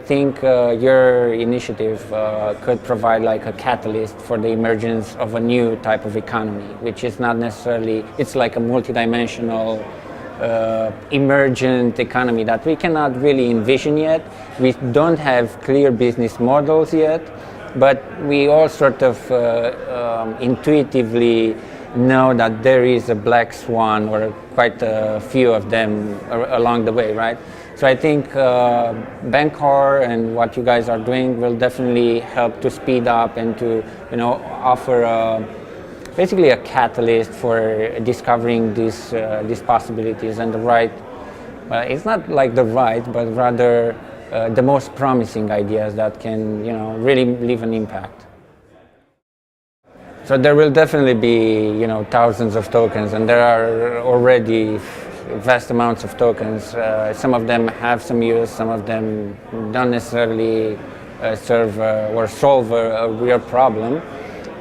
think your initiative could provide like a catalyst for the emergence of a new type of economy, which is not necessarily, it's like a multidimensional emergent economy that we cannot really envision yet. We don't have clear business models yet, but we all sort of intuitively know that there is a black swan or quite a few of them along the way, right? So I think Bancor and what you guys are doing will definitely help to speed up and to, you know, offer basically a catalyst for discovering these possibilities and the right. Well, it's not like the right, but rather the most promising ideas that can, you know, really leave an impact. So there will definitely be, you know, thousands of tokens, and there are already vast amounts of tokens. Some of them have some use, some of them don't necessarily serve or solve a real problem.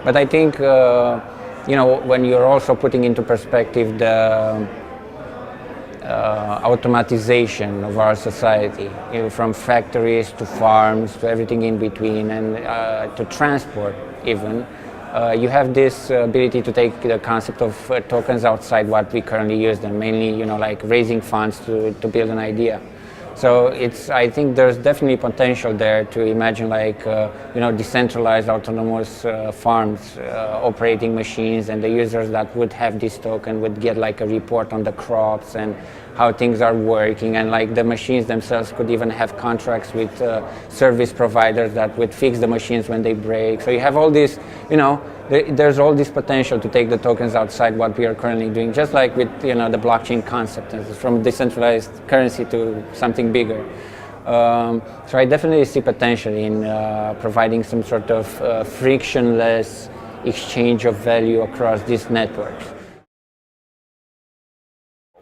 But I think, you know, when you're also putting into perspective the automatization of our society, you know, from factories to farms to everything in between, and to transport even, you have this ability to take the concept of tokens outside what we currently use them, mainly, you know, like raising funds to build an idea. So I think there's definitely potential there to imagine like, you know, decentralized autonomous farms, operating machines, and the users that would have this token would get like a report on the crops and how things are working, and like the machines themselves could even have contracts with service providers that would fix the machines when they break. So you have all this, you know, there's all this potential to take the tokens outside what we are currently doing, just like with, you know, the blockchain concept, from decentralized currency to something bigger. So I definitely see potential in providing some sort of frictionless exchange of value across these networks.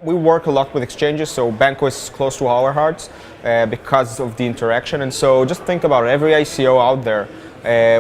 We work a lot with exchanges, so Bancor is close to our hearts because of the interaction. And so just think about every ICO out there.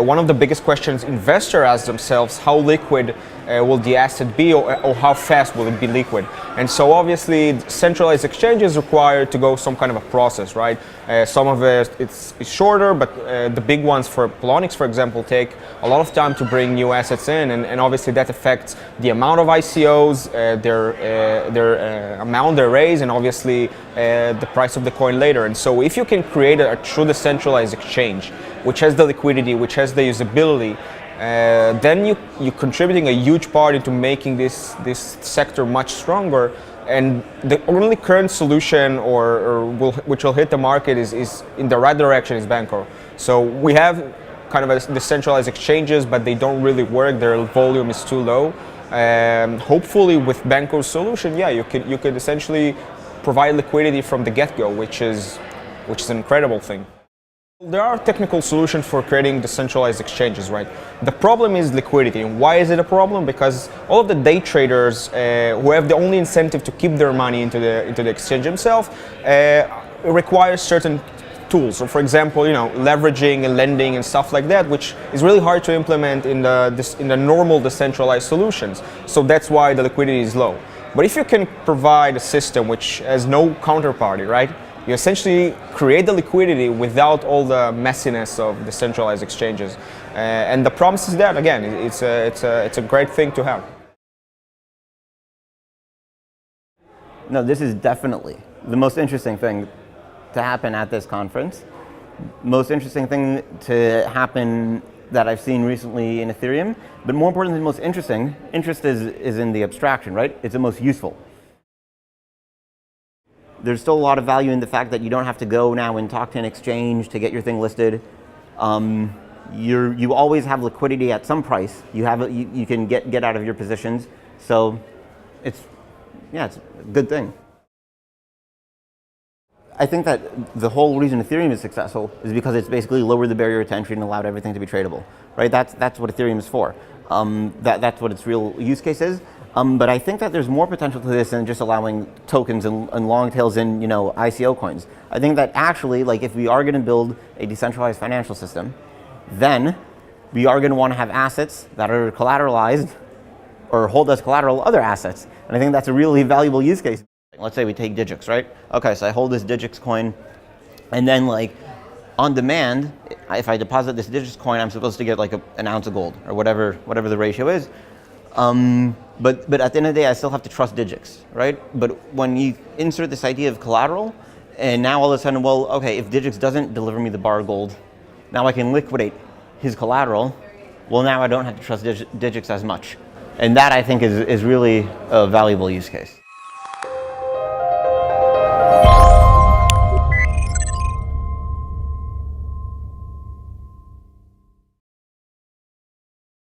One of the biggest questions investors ask themselves, how liquid will the asset be, or how fast will it be liquid? And so obviously centralized exchanges require to go some kind of a process, right? Some of it's shorter, but the big ones for Polonix, for example, take a lot of time to bring new assets in, and obviously that affects the amount of ICOs, their amount they raise, and obviously the price of the coin later. And so if you can create a true decentralized exchange, which has the liquidity, which has the usability, then you're contributing a huge part into making this sector much stronger. And the only current solution which will hit the market is in the right direction is Bancor. So we have kind of a decentralized exchanges, but they don't really work. Their volume is too low. Hopefully with Bancor's solution, yeah, you could essentially provide liquidity from the get-go, which is an incredible thing. There are technical solutions for creating decentralized exchanges, right? The problem is liquidity. And why is it a problem? Because all of the day traders who have the only incentive to keep their money into the exchange themselves require certain tools. So for example, you know, leveraging and lending and stuff like that, which is really hard to implement in the normal decentralized solutions. So that's why the liquidity is low. But if you can provide a system which has no counterparty, right? You essentially create the liquidity without all the messiness of decentralized exchanges, and the promise is that again, it's a great thing to have. No, this is definitely the most interesting thing to happen at this conference. Most interesting thing to happen that I've seen recently in Ethereum, but more important than most interesting, interest is in the abstraction, right? It's the most useful. There's still a lot of value in the fact that you don't have to go now and talk to an exchange to get your thing listed. You always have liquidity at some price. You can get out of your positions. So it's a good thing. I think that the whole reason Ethereum is successful is because it's basically lowered the barrier to entry and allowed everything to be tradable, right? That's what Ethereum is for. That's what its real use case is. But I think that there's more potential to this than just allowing tokens and long tails in, you know, ICO coins. I think that actually, like, if we are going to build a decentralized financial system, then we are going to want to have assets that are collateralized or hold as collateral other assets. And I think that's a really valuable use case. Let's say we take Digix, right? Okay, so I hold this Digix coin, and then like On demand, if I deposit this Digix coin, I'm supposed to get like an ounce of gold or whatever the ratio is. But at the end of the day, I still have to trust Digix, right? But when you insert this idea of collateral, and now all of a sudden, well, okay, if Digix doesn't deliver me the bar of gold, now I can liquidate his collateral. Well, now I don't have to trust Digix as much. And that, I think, is really a valuable use case.